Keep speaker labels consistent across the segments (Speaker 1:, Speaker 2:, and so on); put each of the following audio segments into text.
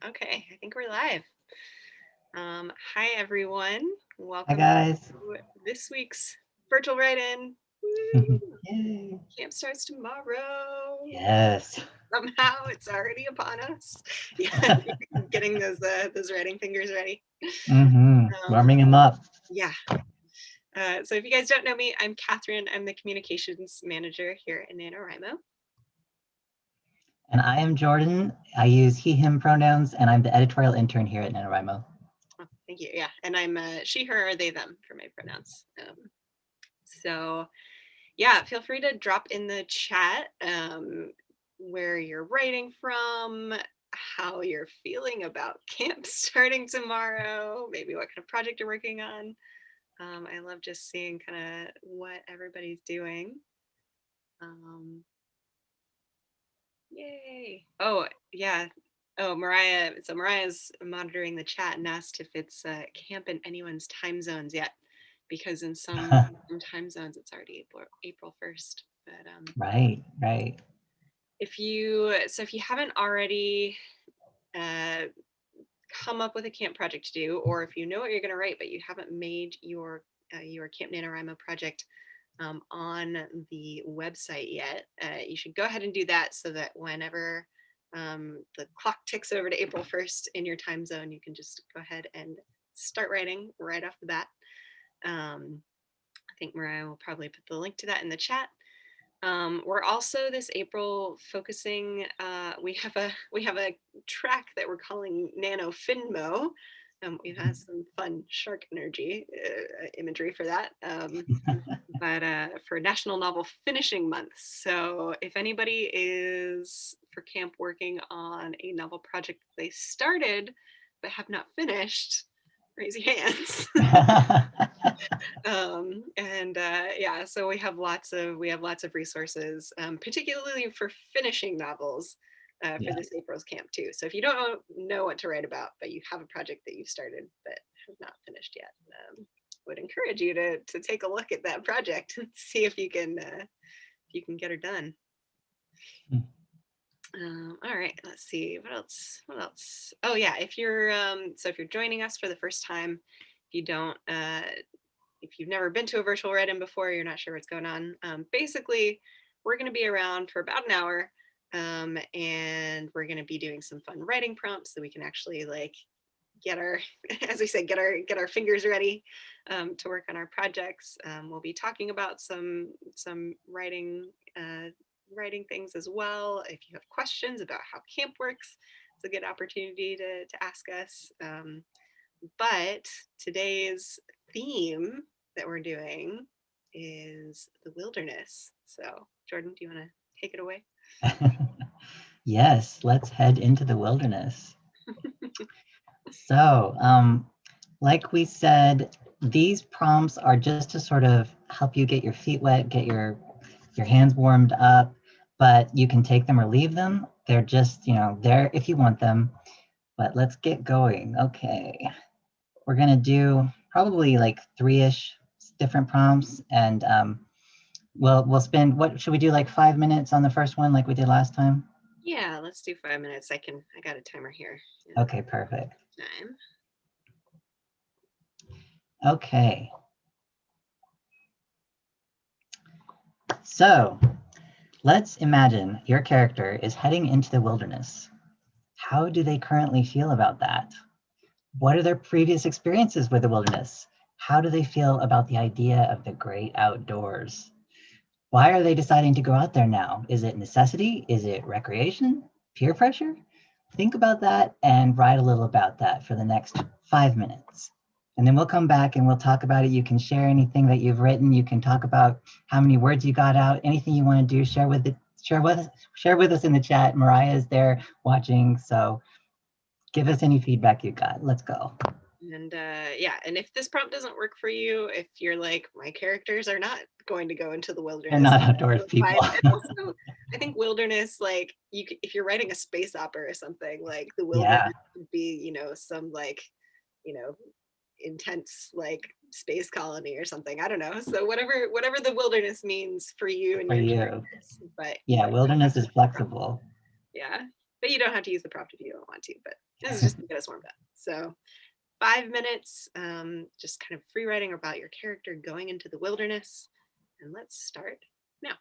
Speaker 1: Okay, I think we're live. Hi everyone.
Speaker 2: Hi
Speaker 1: Welcome
Speaker 2: guys.
Speaker 1: to this week's virtual write-in. Woo!
Speaker 2: Yay.
Speaker 1: Camp starts tomorrow.
Speaker 2: Yes.
Speaker 1: Somehow it's already upon us. Yeah, getting those writing fingers ready. Um,
Speaker 2: Warming him up.
Speaker 1: yeah. So if you guys don't know me, I'm Catherine. I'm the communications manager here at NaNoWriMo.
Speaker 2: And I am Jordan. I use he, him pronouns, and I'm the editorial intern here at NaNoWriMo.
Speaker 1: Oh, thank you. Yeah, and I'm she, her, they, them for my pronouns. So yeah, feel free to drop in the chat where you're writing from, how you're feeling about camp starting tomorrow, maybe what kind of project you're working on. I love just seeing kind of what everybody's doing. Yay. Oh, yeah. Oh, Mariah. So Mariah's monitoring the chat and asked if it's camp in anyone's time zones yet, because in some time zones it's already April 1st. But
Speaker 2: Right.
Speaker 1: if you haven't already uh, come up with a camp project to do, or if you know what you're going to write but you haven't made your Camp NaNoWriMo project on the website yet, you should go ahead and do that so that whenever the clock ticks over to April 1st in your time zone, you can just go ahead and start writing right off the bat. I think Mariah will probably put the link to that in the chat. We're also this April focusing. We have a track that we're calling Nano Finmo. We've had some fun shark energy imagery for that. But for National Novel Finishing Month. So if anybody is for camp working on a novel project they started but have not finished, raise your hands. Yeah, so we have lots of resources, particularly for finishing novels for this April's camp too. So if you don't know what to write about, but you have a project that you've started but have not finished yet, would encourage you to take a look at that project and see if you can get her done. All right, let's see what else. Oh yeah, if you're joining us for the first time, if you've never been to a virtual write-in before, you're not sure what's going on. Basically, we're going to be around for about an hour, and we're going to be doing some fun writing prompts so we can actually get our, as we said, get our fingers ready to work on our projects. We'll be talking about some writing things as well. If you have questions about how camp works, it's a good opportunity to ask us. But today's theme that we're doing is the wilderness. So Jordan, do you want to take it away?
Speaker 2: Yes, let's head into the wilderness. So, like we said, these prompts are just to sort of help you get your feet wet, get your hands warmed up, but you can take them or leave them. They're just, there if you want them. But let's get going. Okay. We're gonna do probably like 3-ish different prompts, and we'll spend, what should we do, like 5 minutes on the first one like we did last time?
Speaker 1: Yeah, let's do 5 minutes. I got a timer here.
Speaker 2: Okay, perfect.
Speaker 1: Time.
Speaker 2: Okay. So let's imagine your character is heading into the wilderness. How do they currently feel about that? What are their previous experiences with the wilderness? How do they feel about the idea of the great outdoors? Why are they deciding to go out there now? Is it necessity? Is it recreation? Peer pressure? Think about that and write a little about that for the next 5 minutes. And then we'll come back and we'll talk about it. You can share anything that you've written. You can talk about how many words you got out, anything you want to do, share with us in the chat. Mariah is there watching, so give us any feedback you got. Let's go.
Speaker 1: And and if this prompt doesn't work for you, if you're like, my characters are not going to go into the wilderness,
Speaker 2: they're not outdoors people.
Speaker 1: And also, I think wilderness, like if you're writing a space opera or something, like the wilderness would be, some intense space colony or something. I don't know. So whatever the wilderness means for you and your characters. But
Speaker 2: yeah, wilderness is flexible.
Speaker 1: Yeah. but you don't have to use the prompt if you don't want to, but this is just to get us warmed up. So 5 minutes, just kind of free writing about your character going into the wilderness. And let's start now.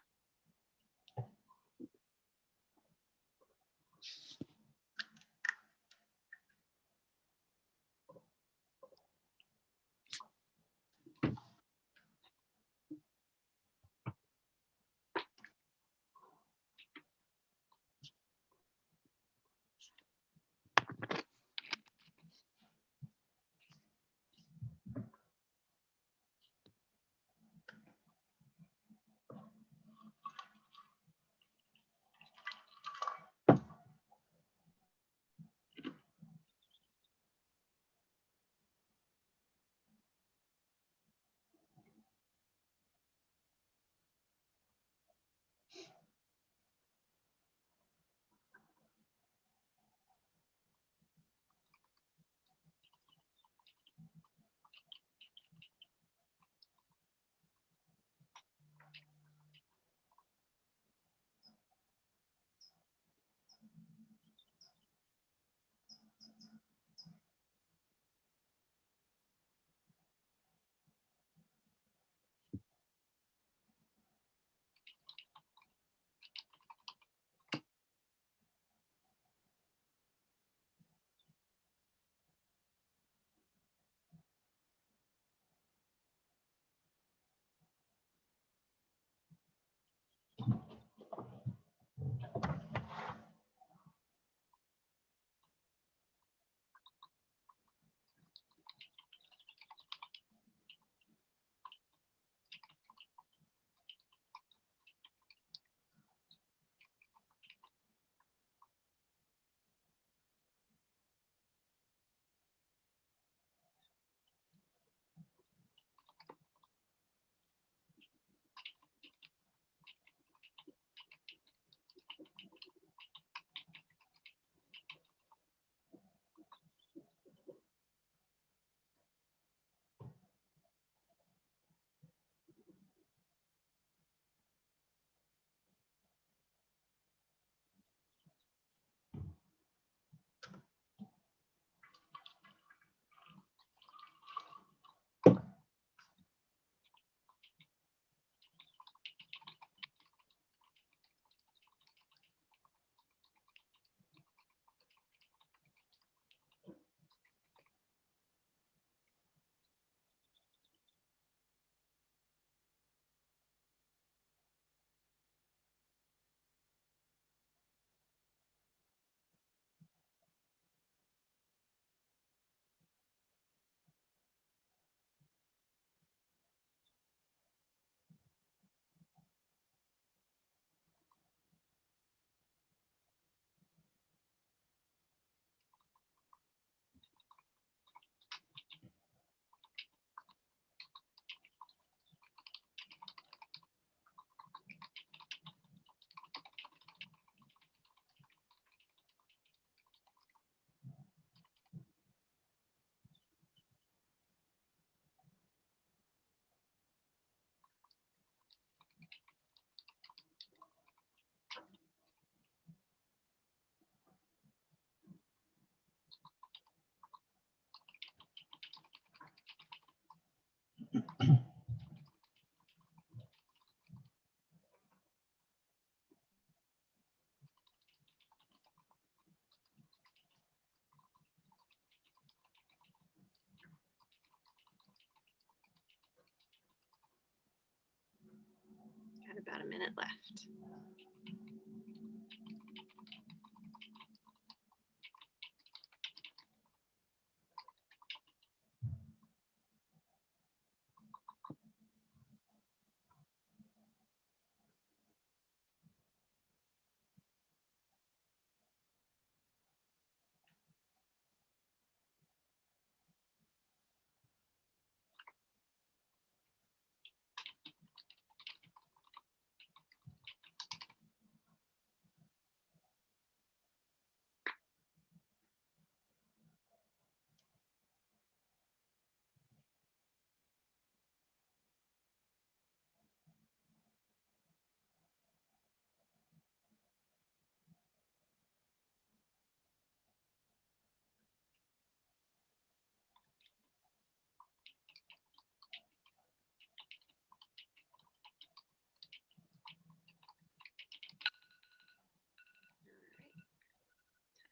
Speaker 1: Got about a minute left.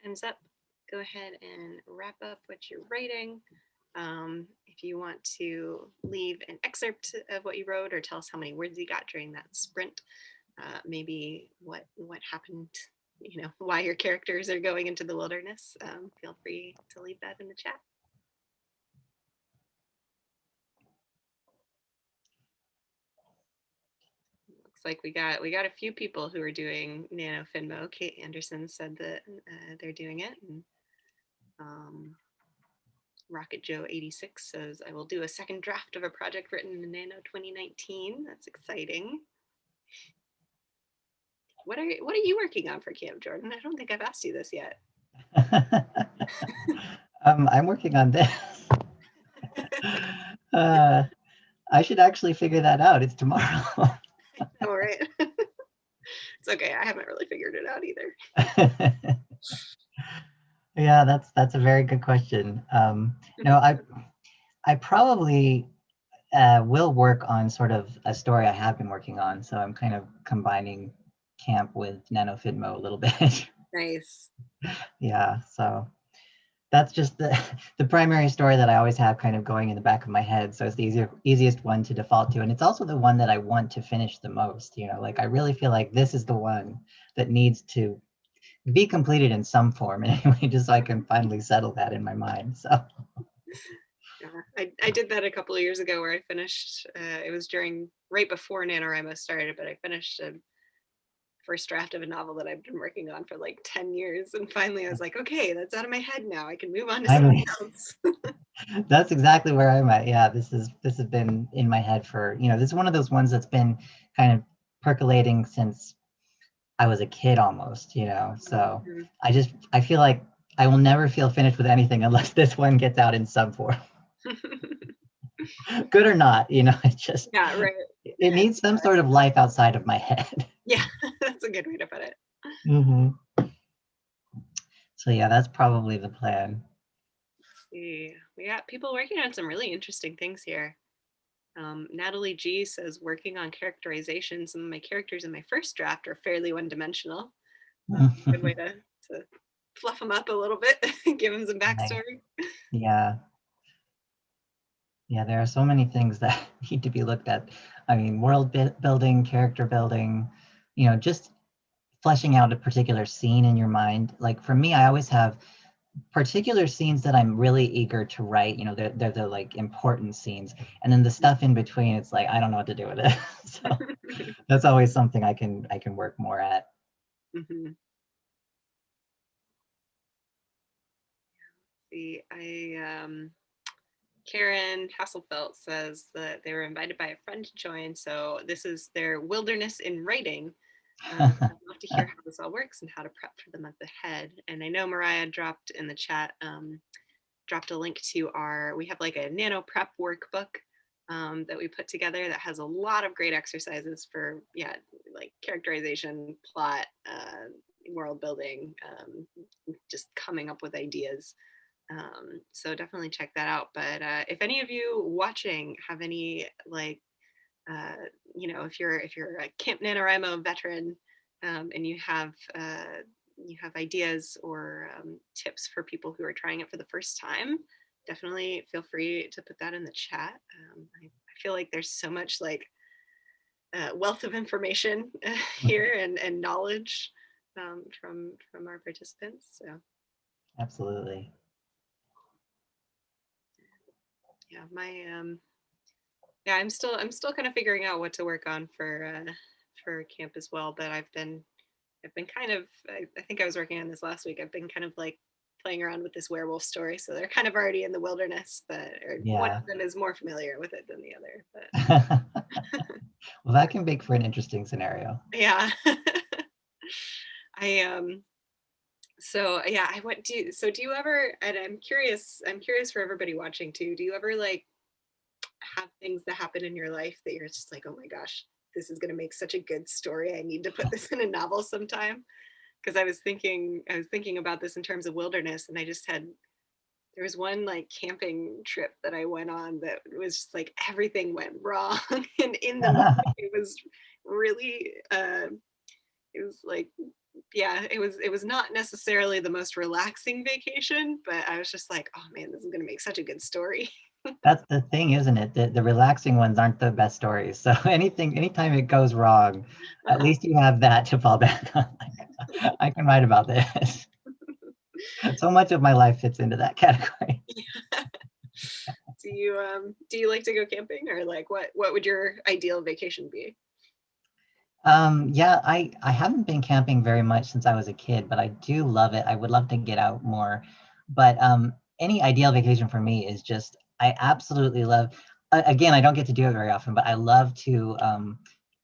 Speaker 1: time's up, go ahead and wrap up what you're writing. If you want to leave an excerpt of what you wrote or tell us how many words you got during that sprint, maybe what happened, why your characters are going into the wilderness, feel free to leave that in the chat. Looks like we got a few people who are doing NaNoWriMo. Kate Anderson said that they're doing it, and Rocket Joe 86 says, I will do a second draft of a project written in Nano 2019. That's exciting. What are you working on for Camp, Jordan? I don't think I've asked you this yet.
Speaker 2: I'm working on this. I should actually figure that out. It's tomorrow.
Speaker 1: All right. It's okay. I haven't really figured it out either.
Speaker 2: Yeah, that's a very good question. No, I probably will work on sort of a story I have been working on. So I'm kind of combining Camp with NaNoWriMo a little bit.
Speaker 1: Nice.
Speaker 2: Yeah, so that's just the primary story that I always have kind of going in the back of my head. So it's the easiest one to default to. And it's also the one that I want to finish the most. Like I really feel like this is the one that needs to be completed in some form anyway, just so I can finally settle that in my mind. So
Speaker 1: yeah, I did that a couple of years ago where I finished, it was right before NaNoWriMo started, but I finished a first draft of a novel that I've been working on for like 10 years. And finally I was like, okay, that's out of my head now. I can move on to something else.
Speaker 2: That's exactly where I'm at. Yeah, this has been in my head for, this is one of those ones that's been kind of percolating since I was a kid almost, so
Speaker 1: Mm-hmm.
Speaker 2: I feel like I will never feel finished with anything unless this one gets out in some form. Good or not, it just,
Speaker 1: Yeah, right.
Speaker 2: it needs some sort of life outside of my head.
Speaker 1: Yeah, that's a good way to put it.
Speaker 2: Mm-hmm. So yeah, that's probably the plan.
Speaker 1: Let's see, we got people working on some really interesting things here. Natalie G says, working on characterization. Some of my characters in my first draft are fairly one-dimensional. Good way to fluff them up a little bit, give them some backstory.
Speaker 2: Yeah. Yeah, there are so many things that need to be looked at. I mean, world building, character building, just fleshing out a particular scene in your mind. Like for me, I always have particular scenes that I'm really eager to write. They're the like important scenes, and then the stuff in between, it's like I don't know what to do with it. So that's always something I can work more at.
Speaker 1: Mm-hmm. See, Karen Hasselfelt says that they were invited by a friend to join, so this is their wilderness in writing. I'd love to hear how this all works and how to prep for the month ahead. And I know Mariah dropped in the chat, dropped a link to we have like a nano prep workbook that we put together that has a lot of great exercises for, like characterization, plot, world building, just coming up with ideas. So definitely check that out. But if any of you watching have any like, if you're a Camp NaNoWriMo veteran, and you have ideas or tips for people who are trying it for the first time, definitely feel free to put that in the chat. I feel like there's so much like wealth of information here and knowledge from our participants. So
Speaker 2: Absolutely.
Speaker 1: yeah, I'm still kind of figuring out what to work on for camp as well. But I've been kind of, I think I was working on this last week. I've been kind of like playing around with this werewolf story, so they're kind of already in the wilderness, but one of them is more familiar with it than the other. But
Speaker 2: well, that can make for an interesting scenario.
Speaker 1: Yeah. So yeah, do you ever, and I'm curious for everybody watching too, do you ever like have things that happen in your life that you're just like, oh my gosh, this is going to make such a good story, I need to put this in a novel sometime? Because I was thinking about this in terms of wilderness, and there was one like camping trip that I went on that was just like everything went wrong, and in the moment it was really it was like, yeah, it was not necessarily the most relaxing vacation, but I was just like, oh man, this is gonna make such a good story.
Speaker 2: That's the thing, isn't it? The relaxing ones aren't the best stories. So anytime it goes wrong, at
Speaker 1: Uh-huh.
Speaker 2: least you have that to fall back on. Like, I can write about this. So much of my life fits into that category.
Speaker 1: Do you like to go camping, or like what would your ideal vacation be?
Speaker 2: Yeah, I haven't been camping very much since I was a kid, but I do love it. I would love to get out more. But any ideal vacation for me is just, I absolutely love, again, I don't get to do it very often, but I love to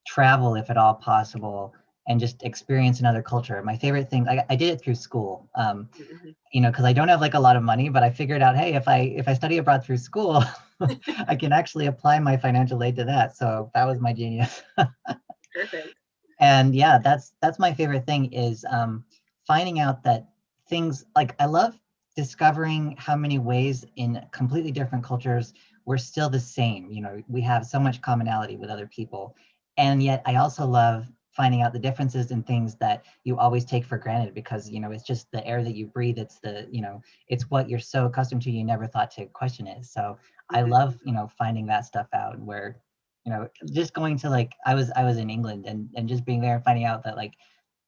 Speaker 2: travel if at all possible and just experience another culture. My favorite thing, I did it through school.
Speaker 1: Mhm.
Speaker 2: Because I don't have like a lot of money, but I figured out, hey, if I study abroad through school, I can actually apply my financial aid to that. So that was my genius.
Speaker 1: Perfect.
Speaker 2: And yeah, that's my favorite thing is finding out that things like I love discovering how many ways in completely different cultures we're still the same. We have so much commonality with other people, and yet I also love finding out the differences in things that you always take for granted because it's just the air that you breathe. It's what you're so accustomed to you never thought to question it. So I
Speaker 1: Mhm.
Speaker 2: love finding that stuff out where just going to like I was in England and just being there and finding out that like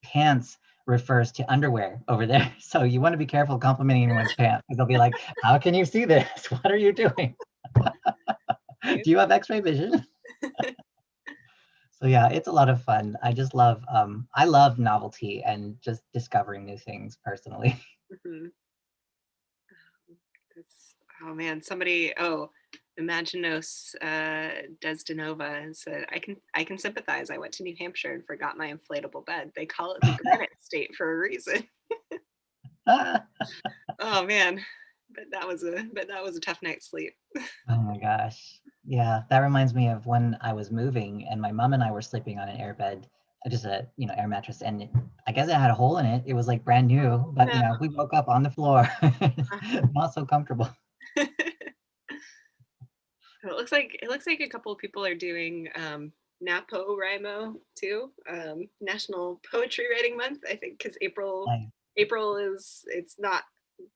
Speaker 2: pants refers to underwear over there. So you want to be careful complimenting anyone's pants because they'll be like, "How can you see this? What are you doing?
Speaker 1: Yeah.
Speaker 2: Do you have X-ray vision?" So yeah, it's a lot of fun. I love novelty and just discovering new things personally.
Speaker 1: Mhm. That's, oh man, somebody, oh, Imaginos Desdenova said, I can sympathize. I went to New Hampshire and forgot my inflatable bed. They call it the granite state for a reason. Oh man, but that was a tough night's sleep.
Speaker 2: Oh my gosh. Yeah, that reminds me of when I was moving and my mom and I were sleeping on an air bed, just a, air mattress, and I guess it had a hole in it. It was like brand new, but
Speaker 1: No.
Speaker 2: we woke up on the floor. Not so comfortable.
Speaker 1: It looks like a couple of people are doing NaPoWriMo too, National Poetry Writing Month. I think because
Speaker 2: Like,
Speaker 1: April is, it's not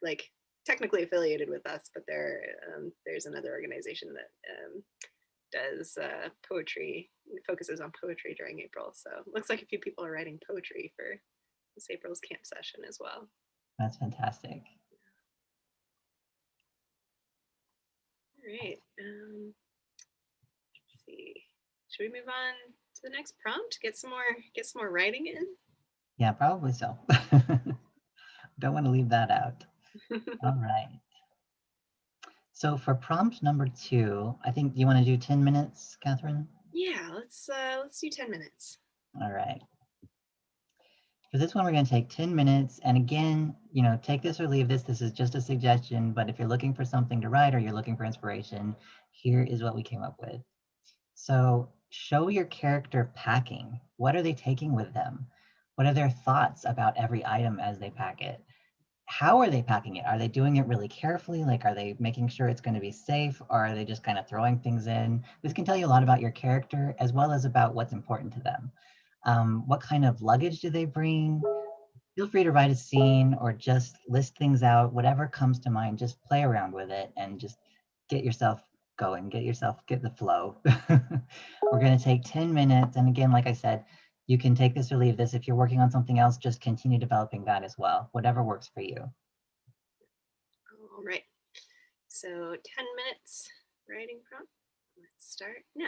Speaker 1: like technically affiliated with us, but there's another organization that does poetry, focuses on poetry during April. So it looks like a few people are writing poetry for this April's camp session as well.
Speaker 2: that's fantastic.
Speaker 1: All right. Let's see. Should we move on to the next prompt? Get some more writing in.
Speaker 2: Yeah, probably so. Don't want to leave that out. All right. So for prompt number 2, I think you want to do 10 minutes, Catherine?
Speaker 1: Yeah, let's do 10 minutes.
Speaker 2: All right. For this one, we're going to take 10 minutes. And again, take this or leave this. This is just a suggestion. But if you're looking for something to write or you're looking for inspiration, here is what we came up with. So show your character packing. What are they taking with them? What are their thoughts about every item as they pack it? How are they packing it? Are they doing it really carefully? Like, are they making sure it's going to be safe? Or are they just kind of throwing things in? This can tell you a lot about your character as well as about what's important to them. What kind of luggage do they bring? Feel free to write a scene or just list things out, whatever comes to mind, just play around with it and just get yourself going, get the flow. We're going to take 10 minutes. And again, like I said, you can take this or leave this. If you're working on something else, just continue developing that as well, whatever works for you.
Speaker 1: All right. So 10 minutes writing prompt. Let's start now.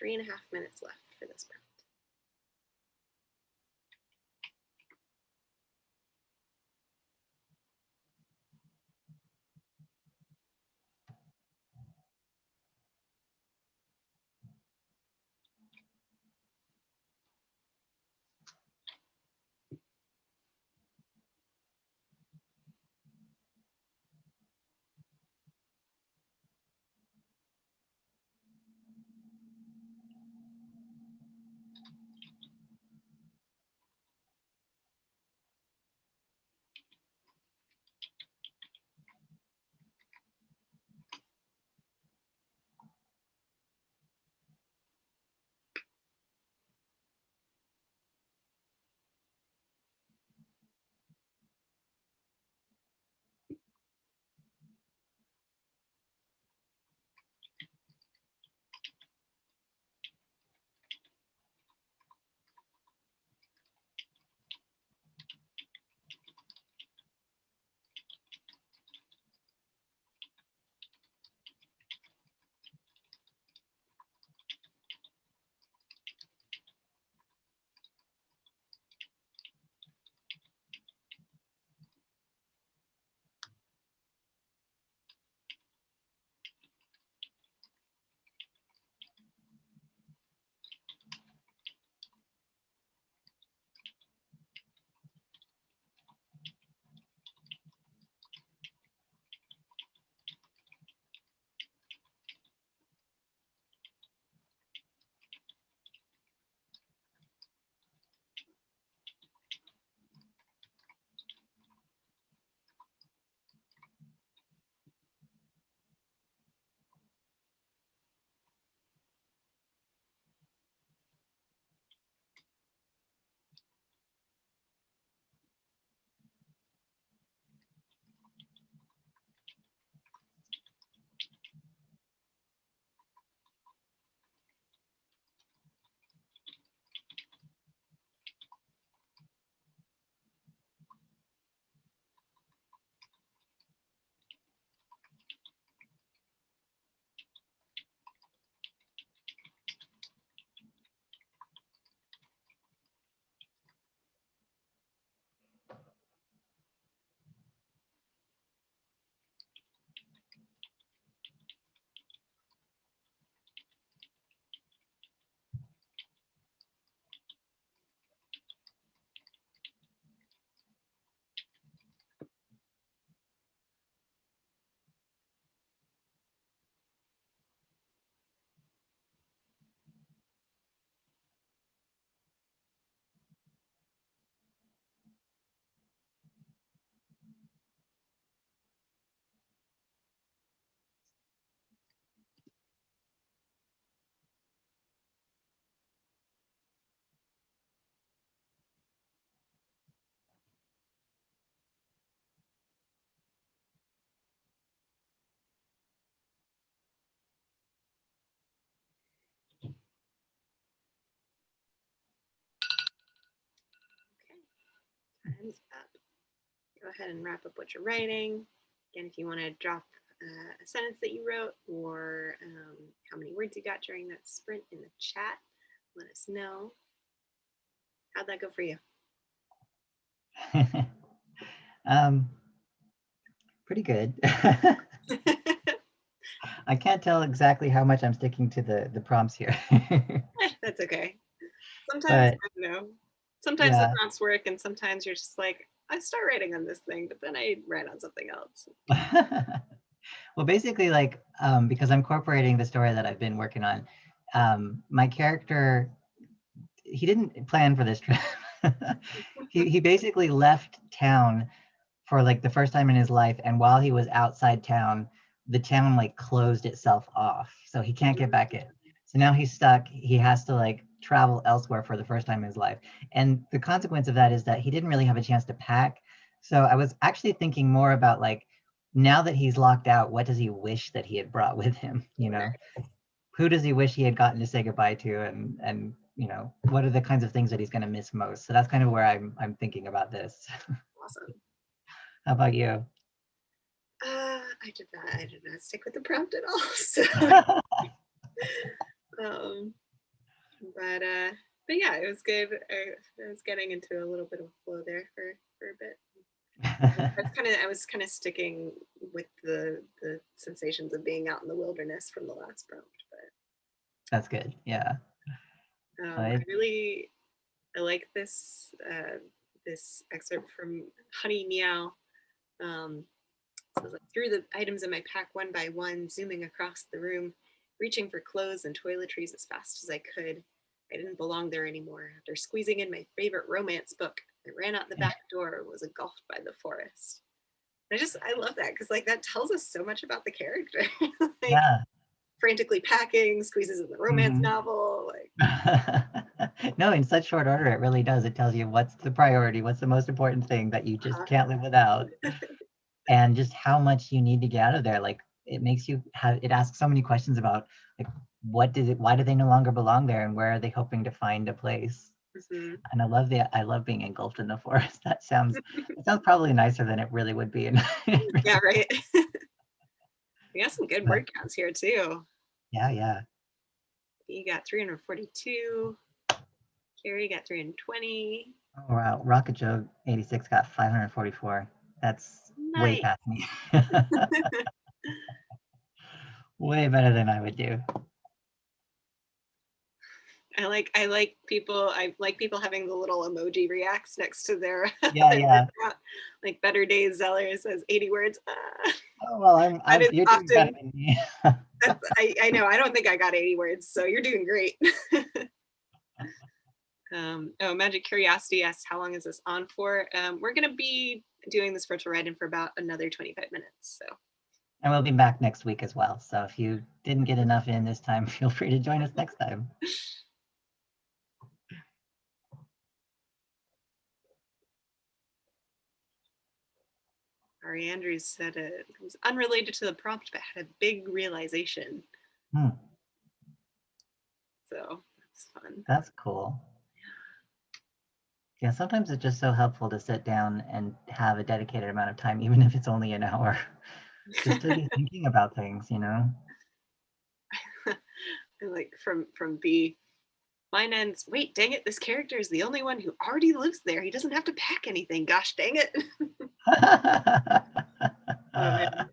Speaker 1: 3.5 minutes left for this prompt. Okay, time's up. Go ahead and wrap up what you're writing. Again, if you want to drop a sentence that you wrote or how many words you got during that sprint in the chat, let us know. How'd that go for you?
Speaker 2: Pretty good. I can't tell exactly how much I'm sticking to the prompts here.
Speaker 1: That's okay. Sometimes,
Speaker 2: But,
Speaker 1: I don't know. Sometimes the prompts work and sometimes you're just like, I start writing on this thing, but then I write on something else.
Speaker 2: well, basically, like, because I'm incorporating the story that I've been working on, my character, he didn't plan for this trip. He basically left town for like the first time in his life, and while he was outside town, the town like closed itself off, so he can't get back in. So now he's stuck. He has to like travel elsewhere for the first time in his life, and the consequence of that is that he didn't really have a chance to pack. So I was actually thinking more about like, now that he's locked out, what does he wish that he had brought with him, you know? Who does he wish he had gotten to say goodbye to, and you know, what are the kinds of things that he's going to miss most? So that's kind of where I'm thinking about this.
Speaker 1: Awesome.
Speaker 2: How about you?
Speaker 1: I did not stick with the prompt at all. So, But yeah, it was good. I was getting into a little bit of flow there for a bit. I was kind of sticking with the sensations of being out in the wilderness from the last prompt.
Speaker 2: That's good. Yeah.
Speaker 1: But
Speaker 2: I,
Speaker 1: I like this this excerpt from Honey Meow. So I threw the items in my pack one by one, zooming across the room, reaching for clothes and toiletries as fast as I could. I didn't belong there anymore. After squeezing in my favorite romance book, I ran out the back door, was engulfed by the forest. I love that because like that tells us so much about the character. Like
Speaker 2: yeah.
Speaker 1: frantically packing, squeezes in the romance
Speaker 2: Mhm.
Speaker 1: novel. Like
Speaker 2: No, in such short order, it really does. It tells you what's the priority, what's the most important thing that you just
Speaker 1: uh,
Speaker 2: can't live without, and just how much you need to get out of there. Like it makes you have, it asks so many questions about like why do they no longer belong there, and where are they hoping to find a place?
Speaker 1: mhm.
Speaker 2: And I love being engulfed in the forest. That sounds probably nicer than it really would be.
Speaker 1: Yeah, right. We got some good
Speaker 2: But
Speaker 1: word counts here too.
Speaker 2: yeah, yeah.
Speaker 1: You got 342. Carrie got 320.
Speaker 2: Oh, wow. Rocket Joe 86 got 544. That's way
Speaker 1: Nice.
Speaker 2: past me. Way better than I would do.
Speaker 1: I like people having the little emoji reacts next to their
Speaker 2: Yeah,
Speaker 1: their word
Speaker 2: yeah.
Speaker 1: count. Like Better Days Zeller says 80 words.
Speaker 2: Oh, well,
Speaker 1: That is
Speaker 2: you're doing better
Speaker 1: often
Speaker 2: than me.
Speaker 1: I know I don't think I got 80 words, so you're doing great. Oh, Magic Curiosity asks, how long is this on for? We're gonna be doing this virtual write-in for about another 25 minutes. So
Speaker 2: And we'll be back next week as well. So if you didn't get enough in this time, feel free to join us next time.
Speaker 1: Ari Andrews said it was unrelated to the prompt, but had a big realization.
Speaker 2: Hmm,
Speaker 1: So that's fun.
Speaker 2: that's cool. Yeah, sometimes it's just so helpful to sit down and have a dedicated amount of time, even if it's only an hour, just to be thinking about things, you know?
Speaker 1: Like from B. Mine ends, wait, dang it, this character is the only one who already lives there. He doesn't have to pack anything. Gosh dang it. Oh man.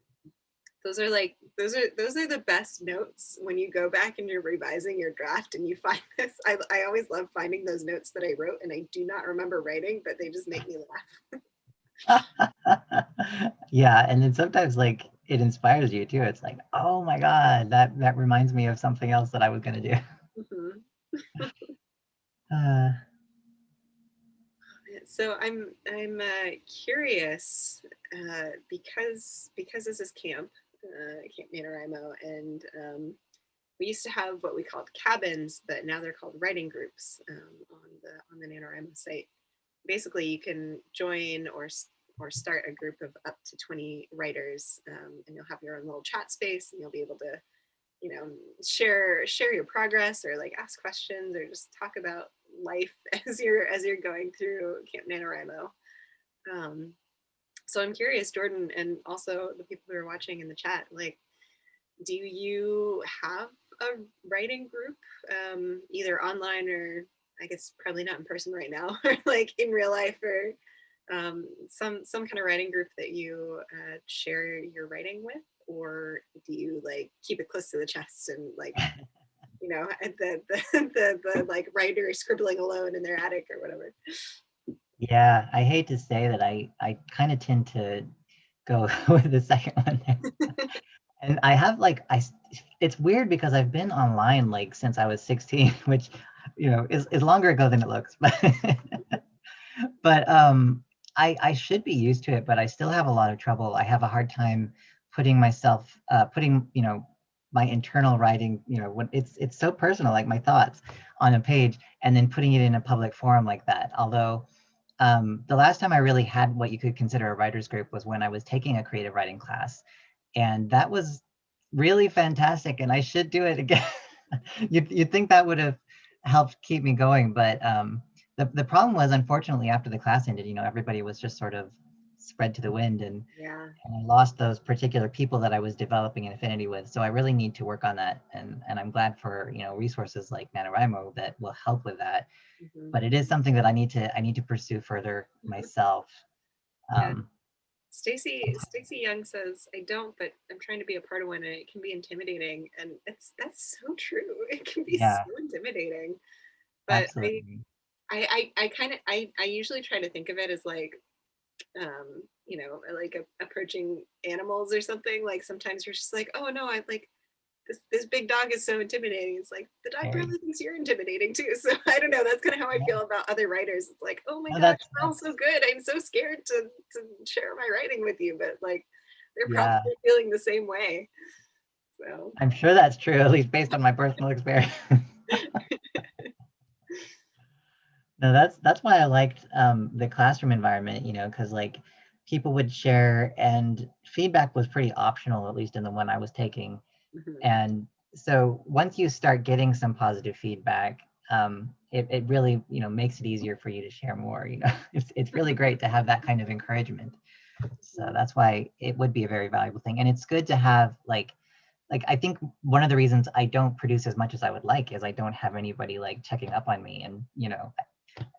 Speaker 1: Those are the best notes when you go back and you're revising your draft and you find this. I always love finding those notes that I wrote and I do not remember writing, but they just make me laugh.
Speaker 2: Yeah, and then sometimes like it inspires you too. It's like, oh my God, that reminds me of something else that I was gonna do.
Speaker 1: Mhm.
Speaker 2: Uh,
Speaker 1: So I'm curious because this is Camp NaNoWriMo, and we used to have what we called cabins, but now they're called writing groups on the NaNoWriMo site. Basically, you can join or start a group of up to 20 writers, and you'll have your own little chat space, and you'll be able to share your progress or like ask questions or just talk about life as you're going through Camp NaNoWriMo. Um, so I'm curious, Jordan, and also the people who are watching in the chat, like, do you have a writing group, either online or I guess probably not in person right now, or like in real life, or some kind of writing group that you share your writing with, or do you like keep it close to the chest and like the like writer scribbling alone in their attic or whatever?
Speaker 2: yeah, I hate to say that I kind of tend to go with the second one there. And I have like it's weird because I've been online like since I was 16, which is longer ago than it looks. But I should be used to it, but I still have a lot of trouble. I have a hard time putting my internal writing, when it's so personal, like my thoughts on a page, and then putting it in a public forum like that. Although the last time I really had what you could consider a writers group was when I was taking a creative writing class, and that was really fantastic, and I should do it again. You'd think that would have helped keep me going, but the problem was, unfortunately, after the class ended, everybody was just sort of spread to the wind, and
Speaker 1: Yeah.
Speaker 2: I lost those particular people that I was developing an affinity with. So I really need to work on that, and I'm glad for resources like NaNoWriMo that will help with that.
Speaker 1: Hmm.
Speaker 2: But it is something that I need to pursue further myself.
Speaker 1: Yeah.
Speaker 2: Um,
Speaker 1: Stacy Young says, I don't, but I'm trying to be a part of one and it can be intimidating. And that's so true. It can be so
Speaker 2: yeah,
Speaker 1: intimidating. But
Speaker 2: absolutely.
Speaker 1: I kind of I usually try to think of it as like like approaching animals or something. Like sometimes you're just like, oh no, I like this big dog is so intimidating. It's like the dog
Speaker 2: Very,
Speaker 1: probably thinks you're intimidating too. So I don't know. That's kind of how I
Speaker 2: yeah.
Speaker 1: feel about other writers. It's like, oh my
Speaker 2: No,
Speaker 1: gosh,
Speaker 2: that's
Speaker 1: you're all so good. I'm so scared to share my writing with you, but like they're probably
Speaker 2: yeah.
Speaker 1: feeling the same way. So
Speaker 2: I'm sure that's true, at least based on my personal experience. No, that's why I liked the classroom environment, because like people would share and feedback was pretty optional, at least in the one I was taking.
Speaker 1: mhm.
Speaker 2: And so once you start getting some positive feedback, it really, makes it easier for you to share more. It's really great to have that kind of encouragement. So that's why it would be a very valuable thing. And it's good to have like I think one of the reasons I don't produce as much as I would like is I don't have anybody like checking up on me, and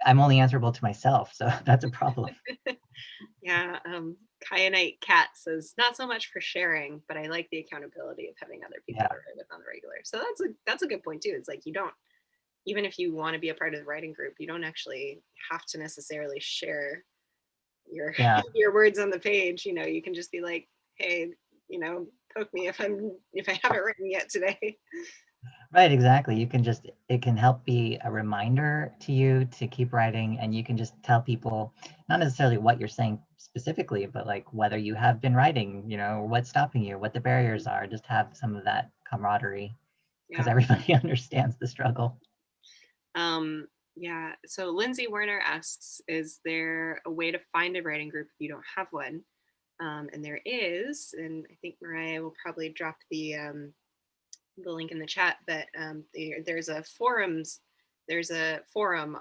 Speaker 2: I'm only answerable to myself, so that's a problem.
Speaker 1: Yeah, Kyanite Cat says not so much for sharing, but I like the accountability of having other people
Speaker 2: Yeah,
Speaker 1: to write with on the regular. So that's a good point too. It's like you don't, even if you want to be a part of the writing group, you don't actually have to necessarily share your
Speaker 2: yeah,
Speaker 1: your words on the page. You can just be like, hey, poke me if I haven't written yet today.
Speaker 2: right, exactly. It can help be a reminder to you to keep writing, and you can just tell people not necessarily what you're saying specifically, but like whether you have been writing, what's stopping you, what the barriers are, just have some of that camaraderie because
Speaker 1: Yeah.
Speaker 2: everybody understands the struggle.
Speaker 1: Um, yeah. So Lindsay Werner asks, is there a way to find a writing group if you don't have one? And there is, and I think Mariah will probably drop the link in the chat, but there's a forum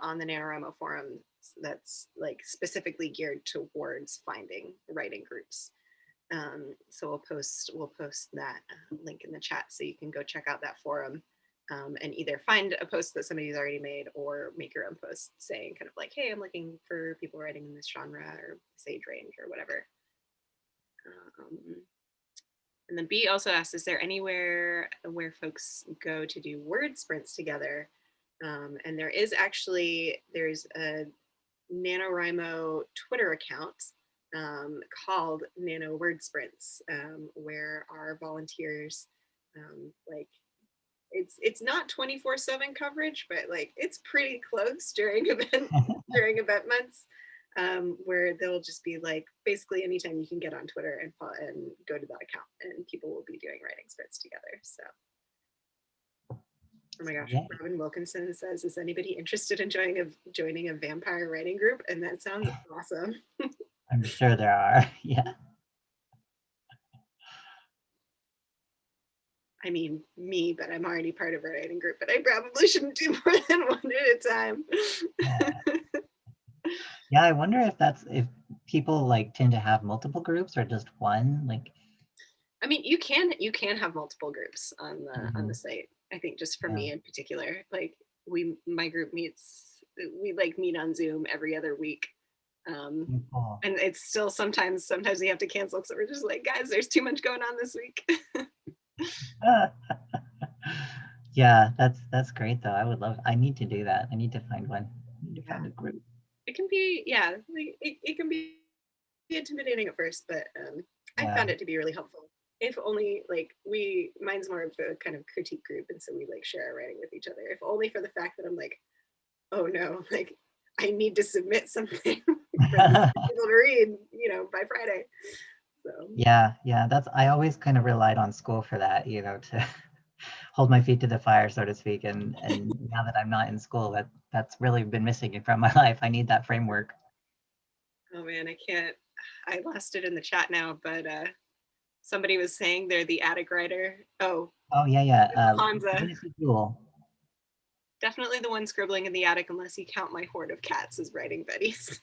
Speaker 1: on the NaNoWriMo forum that's like specifically geared towards finding writing groups. So we'll post that link in the chat so you can go check out that forum, and either find a post that somebody's already made or make your own post saying kind of like, hey, I'm looking for people writing in this genre or this age range or whatever. Um, and then B also asked, is there anywhere where folks go to do word sprints together? And there's a NaNoWriMo Twitter account called Nano Word Sprints, where our volunteers, like it's not 24/7 coverage, but like it's pretty close during event months, where they'll just be like basically anytime you can get on Twitter and go to that account, and people will be doing writing sprints together. So, oh my gosh,
Speaker 2: Yeah,
Speaker 1: Robin Wilkinson says, "Is anybody interested in joining a vampire writing group?" And that sounds awesome.
Speaker 2: I'm sure there are. Yeah.
Speaker 1: I mean, me, but I'm already part of a writing group, but I probably shouldn't do more than one at a time.
Speaker 2: Yeah, I wonder if people like tend to have multiple groups or just one. Like,
Speaker 1: I mean, you can have multiple groups on the
Speaker 2: mhm,
Speaker 1: site. I think just for
Speaker 2: yeah,
Speaker 1: me in particular, like my group we like meet on Zoom every other week. Um,
Speaker 2: cool.
Speaker 1: and it's still sometimes we have to cancel because we're just like, guys, there's too much going on this week.
Speaker 2: Yeah, that's great though. I need to do that. I need to find one. I need to
Speaker 1: Yeah,
Speaker 2: find a group.
Speaker 1: it can be, yeah, like it can be intimidating at first, but I
Speaker 2: Yeah.
Speaker 1: found it to be really helpful. If only like mine's more of a kind of critique group, and so we like share our writing with each other. If only for the fact that I'm like, oh no, like I need to submit something for people to read, by Friday. So
Speaker 2: Yeah, I always kind of relied on school for that, to hold my feet to the fire, so to speak. And now that I'm not in school, that's really been missing from my life. I need that framework.
Speaker 1: oh man, I can't. I lost it in the chat now, but somebody was saying they're the attic writer. Oh,
Speaker 2: Oh yeah.
Speaker 1: Kwanzaa.
Speaker 2: Legacy Jewel.
Speaker 1: Definitely the one scribbling in the attic, unless you count my horde of cats as writing buddies.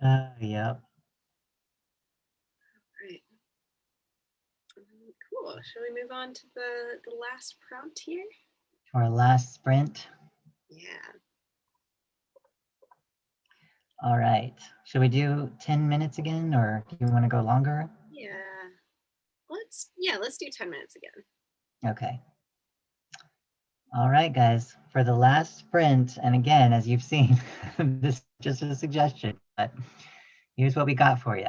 Speaker 2: Yep.
Speaker 1: Right. Cool. Shall we move on to the last prompt here?
Speaker 2: Our last sprint.
Speaker 1: Yeah.
Speaker 2: All right. Should we do 10 minutes again, or do you want to go longer?
Speaker 1: Yeah. Let's do 10 minutes again.
Speaker 2: Okay. All right, guys. For the last sprint, and again, as you've seen, this is just a suggestion, but here's what we got for you.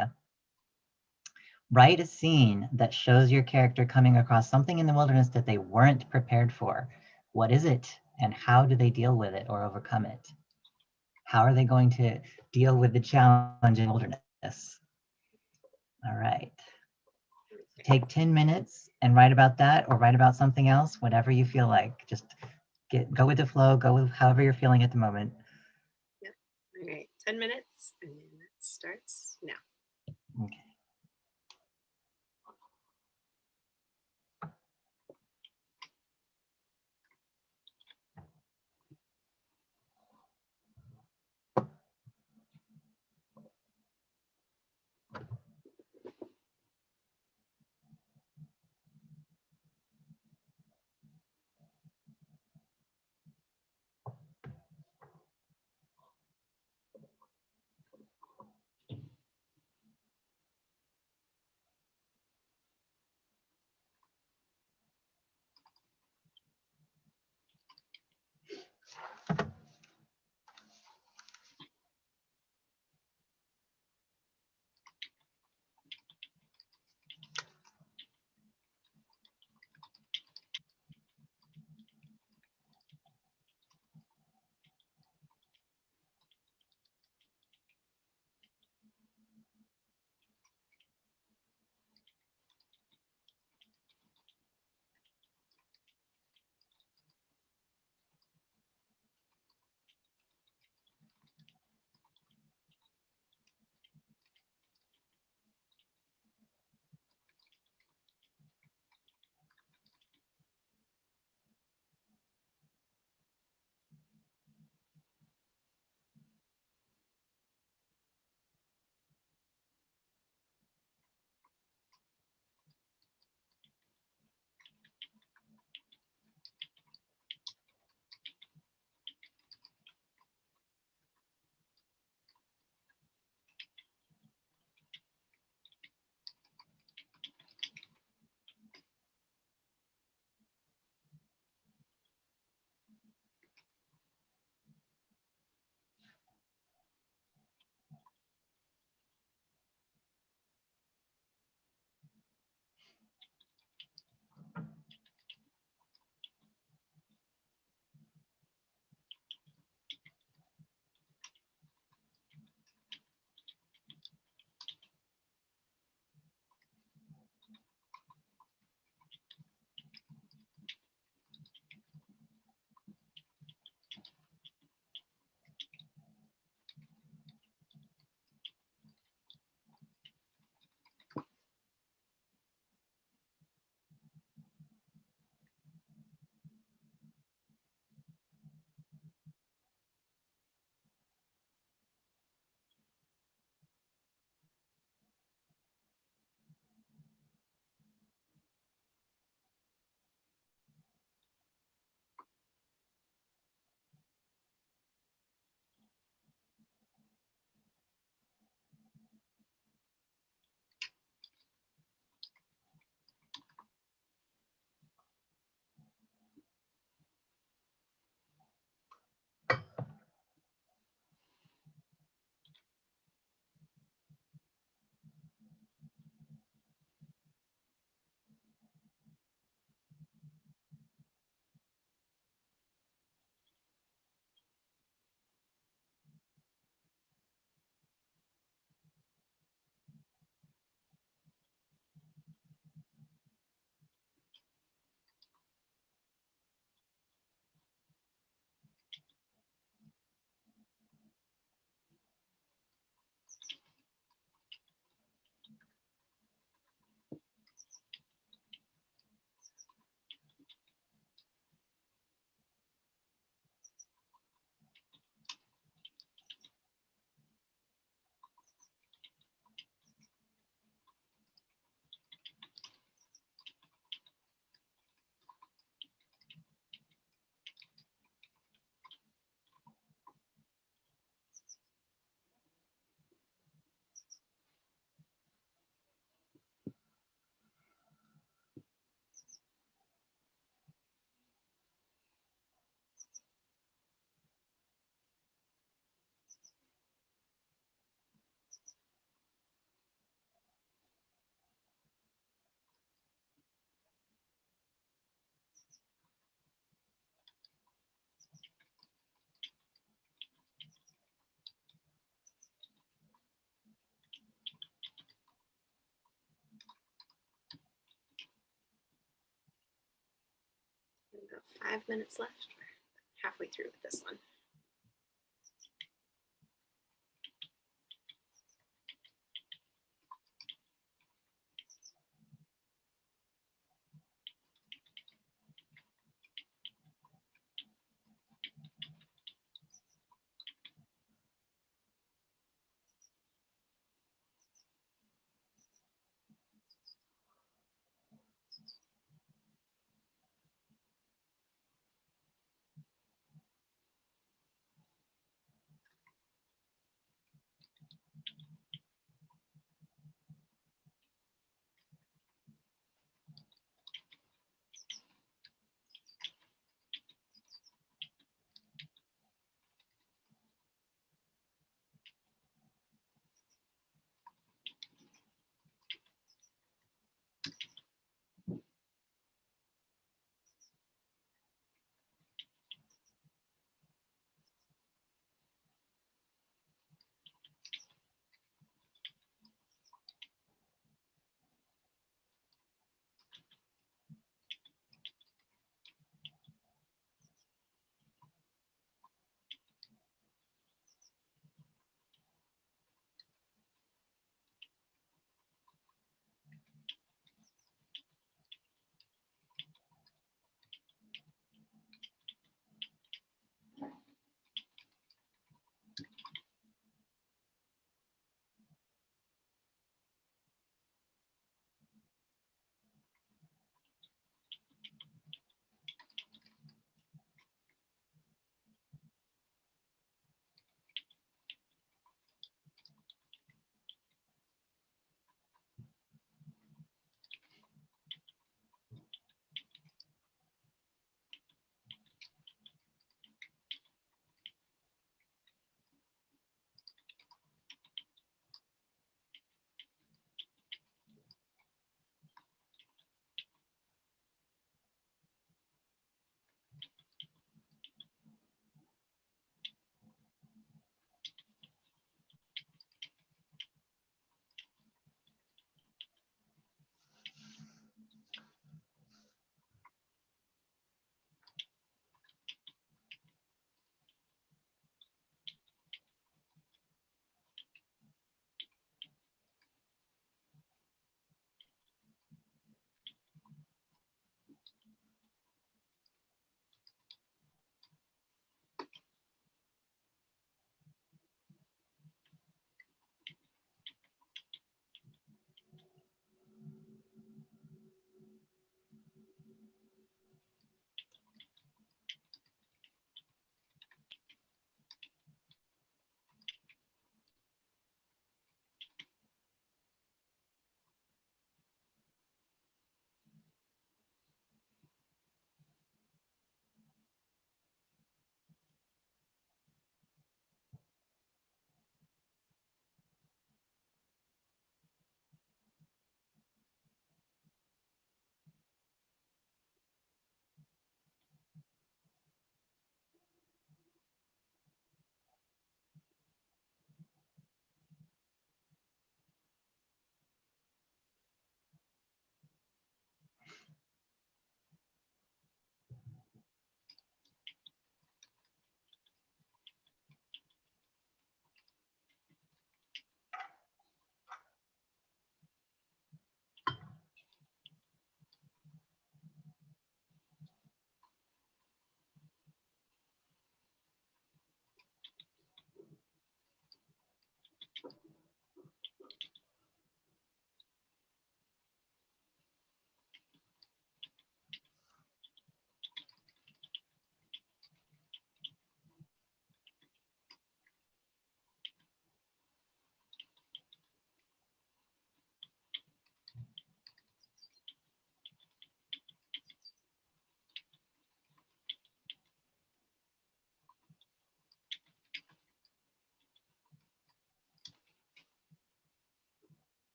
Speaker 2: Write a scene that shows your character coming across something in the wilderness that they weren't prepared for. What is it, and how do they deal with it or overcome it? How are they going to deal with the challenge in the wilderness? All right. Take 10 minutes and write about that or write about something else, whatever you feel like. Just go with the flow, go with however you're feeling at the moment.
Speaker 1: Yep. All right. 10 minutes and that starts now.
Speaker 2: Okay.
Speaker 1: About 5 minutes left. We're halfway through with this one.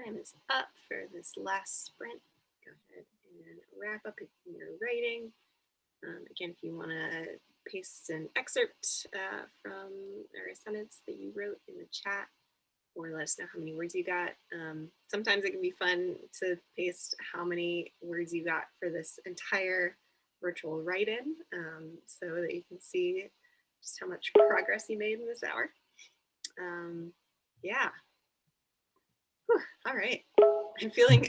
Speaker 1: time is up for this last sprint. Go ahead and wrap up your writing. Again, if you want to paste an excerpt from or a sentence that you wrote in the chat, or let us know how many words you got. Sometimes it can be fun to paste how many words you got for this entire virtual write-in, so that you can see just how much progress you made in this hour. Yeah. Whew. All right. I'm feeling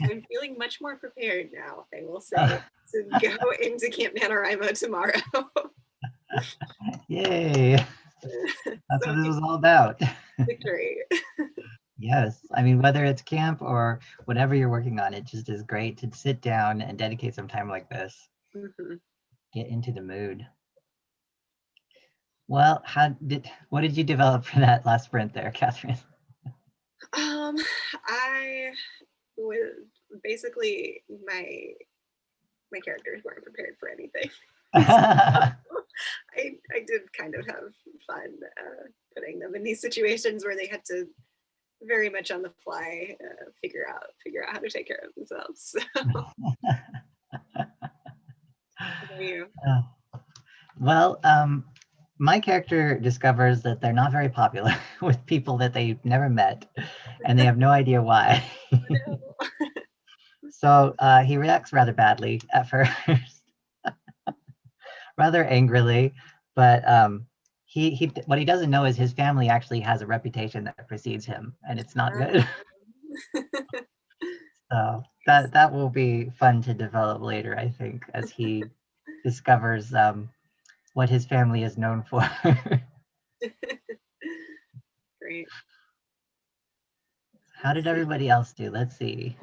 Speaker 1: much more prepared now, I will say, to go into Camp NaNoWriMo tomorrow.
Speaker 2: Yay. That's
Speaker 1: So
Speaker 2: what this was all about.
Speaker 1: victory.
Speaker 2: Yes. I mean, whether it's camp or whatever you're working on, it just is great to sit down and dedicate some time like this.
Speaker 1: Mm-hmm.
Speaker 2: Get into the mood. Well, what did you develop for that last sprint there, Catherine?
Speaker 1: I was basically my characters weren't prepared for anything. I did kind of have fun putting them in these situations where they had to very much on the fly figure out how to take care of themselves. So, how about you?
Speaker 2: Well, my character discovers that they're not very popular with people that they've never met, and they have no idea why. So he reacts rather badly at first, rather angrily, but he what he doesn't know is his family actually has a reputation that precedes him, and it's not good. So that will be fun to develop later, I think, as he discovers what his family is known for.
Speaker 1: Great.
Speaker 2: How did everybody else do? Let's see.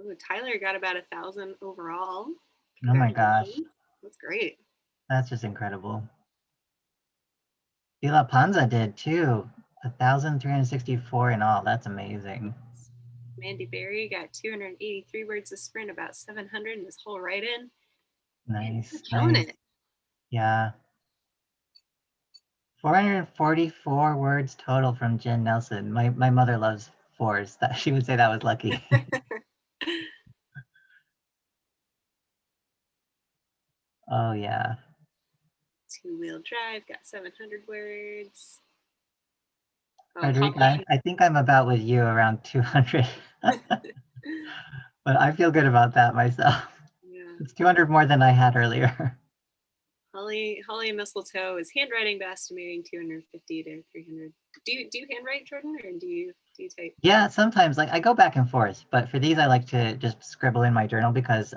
Speaker 1: Ooh, Tyler got about 1,000 overall.
Speaker 2: Oh my gosh,
Speaker 1: That's great.
Speaker 2: that's just incredible. Vila Panza did too, 1,364 in all. That's amazing.
Speaker 1: Mandy Berry got 283 words a sprint, about 700 in this whole write-in.
Speaker 2: Nice,
Speaker 1: Killing
Speaker 2: nice.
Speaker 1: it.
Speaker 2: Yeah. 444 words total from Jen Nelson. My mother loves fours. That she would say that was lucky. Oh yeah.
Speaker 1: Two-wheel drive got 700 words. Oh,
Speaker 2: Frederica, I think I'm about with you around 200. But I feel good about that myself.
Speaker 1: Yeah.
Speaker 2: It's 200 more than I had earlier.
Speaker 1: Holly Mistletoe is handwriting by estimating 250 to 300. Do you handwrite, Jordan, or do you type?
Speaker 2: Yeah, sometimes like I go back and forth, but for these I like to just scribble in my journal because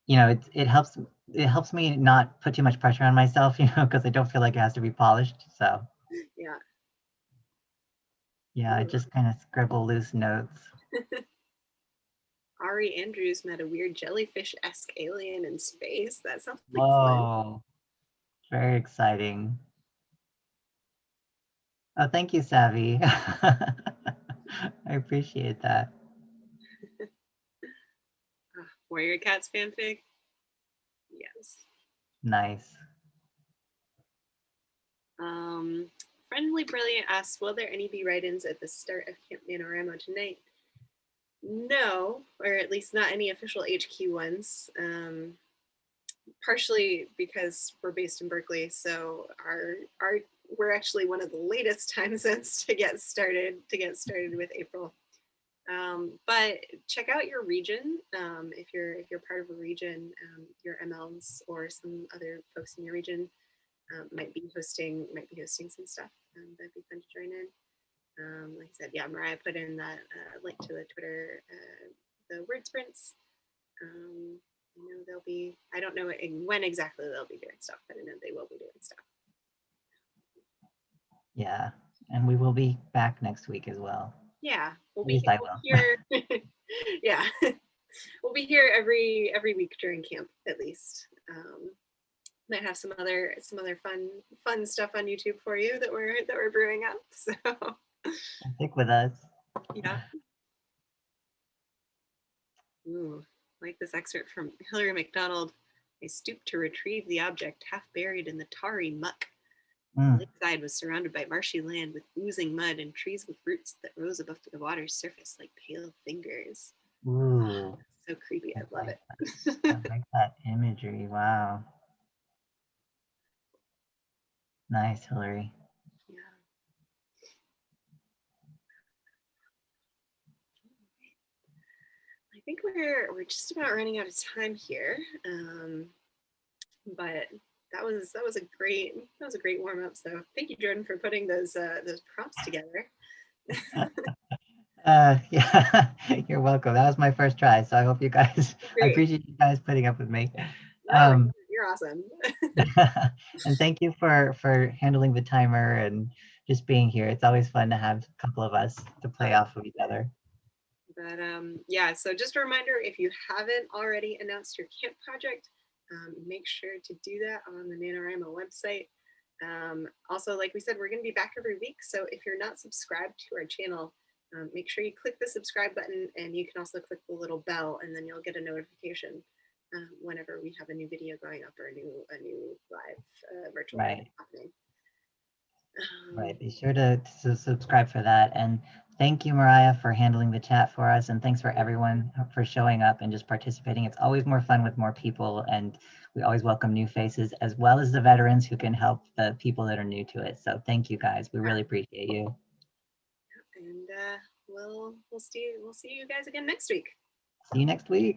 Speaker 2: you know, it helps me not put too much pressure on myself, you know, because I don't feel like it has to be polished. So
Speaker 1: Yeah.
Speaker 2: yeah, I just kind of scribble loose notes.
Speaker 1: Ari Andrews met a weird jellyfish-esque alien in space. That sounds like fun.
Speaker 2: Whoa, very exciting. Oh, thank you, Savvy. I appreciate that.
Speaker 1: Warrior Cats fanfic? Yes.
Speaker 2: Nice.
Speaker 1: Friendly Brilliant asks, will there any be write-ins at the start of Camp NaNoWriMo tonight? No, or at least not any official HQ ones. Partially because we're based in Berkeley, so we're actually one of the latest time zones to get started with April. But check out your region. If you're part of a region, your MLs or some other folks in your region might be hosting some stuff. That'd be fun to join in. Like I said, yeah, Mariah put in that link to the Twitter, the word sprints. I know they'll be, I don't know when exactly they'll be doing stuff, but I know they will be doing stuff.
Speaker 2: Yeah, and we will be back next week as well.
Speaker 1: Yeah, we'll
Speaker 2: be
Speaker 1: here. Yeah, we'll be here every week during camp at least. Might have some other fun stuff on YouTube for you that we're brewing up. So
Speaker 2: stick with us.
Speaker 1: yeah. Ooh, like this excerpt from Hillary McDonald. I stooped to retrieve the object half buried in the tarry muck. The
Speaker 2: Mm.
Speaker 1: lakeside was surrounded by marshy land with oozing mud and trees with roots that rose above the water's surface like pale fingers.
Speaker 2: Ooh,
Speaker 1: So creepy.
Speaker 2: I
Speaker 1: I love
Speaker 2: like
Speaker 1: it.
Speaker 2: that. I like that imagery. Wow. Nice, Hillary.
Speaker 1: Yeah. I think we're just about running out of time here. But that was a great warm up. So thank you, Jordan, for putting those prompts together.
Speaker 2: Yeah, you're welcome. That was my first try, so I hope you guys, I
Speaker 1: Great.
Speaker 2: appreciate you guys putting up with me.
Speaker 1: No,
Speaker 2: Um,
Speaker 1: you're awesome.
Speaker 2: and thank you for handling the timer and just being here. It's always fun to have a couple of us to play off of each other.
Speaker 1: But yeah, so just a reminder, if you haven't already announced your camp project, make sure to do that on the NaNoWriMo website. Also, like we said, we're going to be back every week. So if you're not subscribed to our channel, make sure you click the subscribe button, and you can also click the little bell, and then you'll get a notification whenever we have a new video going up or a new live virtual event
Speaker 2: Right.
Speaker 1: happening.
Speaker 2: Right. Be sure to subscribe for that. And thank you, Mariah, for handling the chat for us. And thanks for everyone for showing up and just participating. It's always more fun with more people. And we always welcome new faces as well as the veterans who can help the people that are new to it. So thank you guys. We really appreciate you.
Speaker 1: And we'll see you guys again next week.
Speaker 2: See you next week.